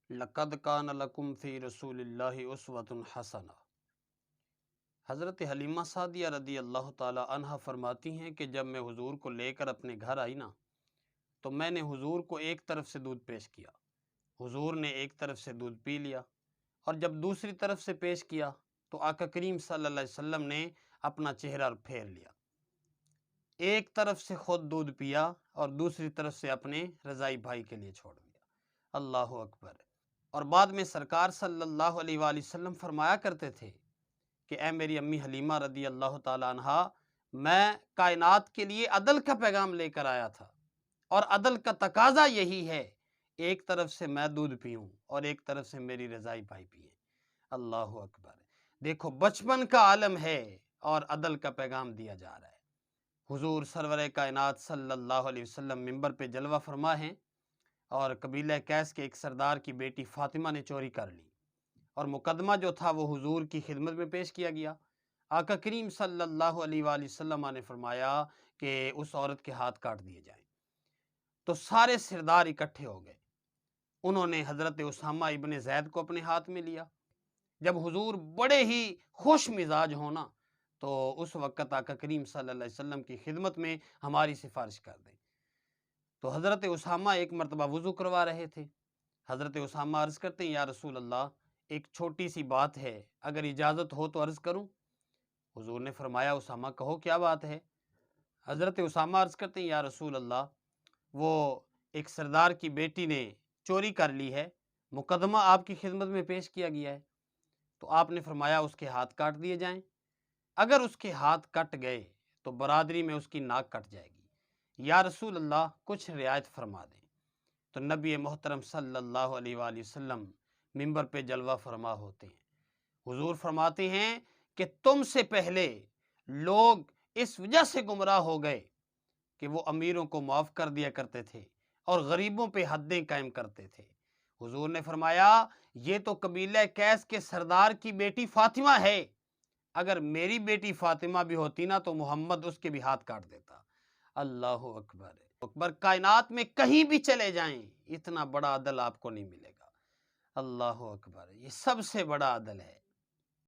لقد کان لکم فی رسول اللہ اسوۃ حسنہ۔ حضرت حلیمہ سعدیہ رضی اللہ تعالی عنہا فرماتی ہیں کہ جب میں حضور کو لے کر اپنے گھر آئی نا تو میں نے حضور کو ایک طرف سے دودھ پیش کیا، حضور نے ایک طرف سے دودھ پی لیا، اور جب دوسری طرف سے پیش کیا تو آقا کریم صلی اللہ علیہ وسلم نے اپنا چہرہ پھیر لیا، ایک طرف سے خود دودھ پیا اور دوسری طرف سے اپنے رضائی بھائی کے لیے چھوڑ دیا۔ اللہ اکبر۔ اور بعد میں سرکار صلی اللہ علیہ وآلہ وسلم فرمایا کرتے تھے کہ اے میری امی حلیمہ رضی اللہ تعالی عنہا، میں کائنات کے لیے عدل کا پیغام لے کر آیا تھا، اور عدل کا تقاضا یہی ہے، ایک طرف سے میں دودھ پیوں اور ایک طرف سے میری رضائی بھائی پیئیں۔ اللہ اکبر۔ دیکھو بچپن کا عالم ہے اور عدل کا پیغام دیا جا رہا ہے۔ حضور سرور کائنات صلی اللہ علیہ وسلم ممبر پہ جلوہ فرما ہیں، اور قبیلہ کیس کے ایک سردار کی بیٹی فاطمہ نے چوری کر لی، اور مقدمہ جو تھا وہ حضور کی خدمت میں پیش کیا گیا۔ آقا کریم صلی اللہ علیہ وآلہ وسلم نے فرمایا کہ اس عورت کے ہاتھ کاٹ دیے جائیں۔ تو سارے سردار اکٹھے ہو گئے، انہوں نے حضرت اسامہ ابن زید کو اپنے ہاتھ میں لیا۔ جب حضور بڑے ہی خوش مزاج ہونا تو اس وقت آقا کریم صلی اللہ علیہ وسلم کی خدمت میں ہماری سفارش کر دیں۔ تو حضرت اسامہ ایک مرتبہ وضو کروا رہے تھے، حضرت اسامہ عرض کرتے ہیں یا رسول اللہ، ایک چھوٹی سی بات ہے، اگر اجازت ہو تو عرض کروں؟ حضور نے فرمایا اسامہ کہو کیا بات ہے؟ حضرت اسامہ عرض کرتے ہیں یا رسول اللہ، وہ ایک سردار کی بیٹی نے چوری کر لی ہے، مقدمہ آپ کی خدمت میں پیش کیا گیا ہے، تو آپ نے فرمایا اس کے ہاتھ کاٹ دیے جائیں۔ اگر اس کے ہاتھ کٹ گئے تو برادری میں اس کی ناک کٹ جائے گی، یا رسول اللہ کچھ رعایت فرما دیں۔ تو نبی محترم صلی اللہ علیہ وآلہ وسلم ممبر پہ جلوہ فرما ہوتے ہیں، حضور فرماتے ہیں کہ تم سے پہلے لوگ اس وجہ سے گمراہ ہو گئے کہ وہ امیروں کو معاف کر دیا کرتے تھے اور غریبوں پہ حدیں قائم کرتے تھے۔ حضور نے فرمایا یہ تو قبیلہ کیس کے سردار کی بیٹی فاطمہ ہے، اگر میری بیٹی فاطمہ بھی ہوتی نا تو محمد اس کے بھی ہاتھ کاٹ دیتا۔ اللہ اکبر اکبر۔ کائنات میں کہیں بھی چلے جائیں اتنا بڑا عدل آپ کو نہیں ملے گا۔ اللہ اکبر، یہ سب سے بڑا عدل ہے۔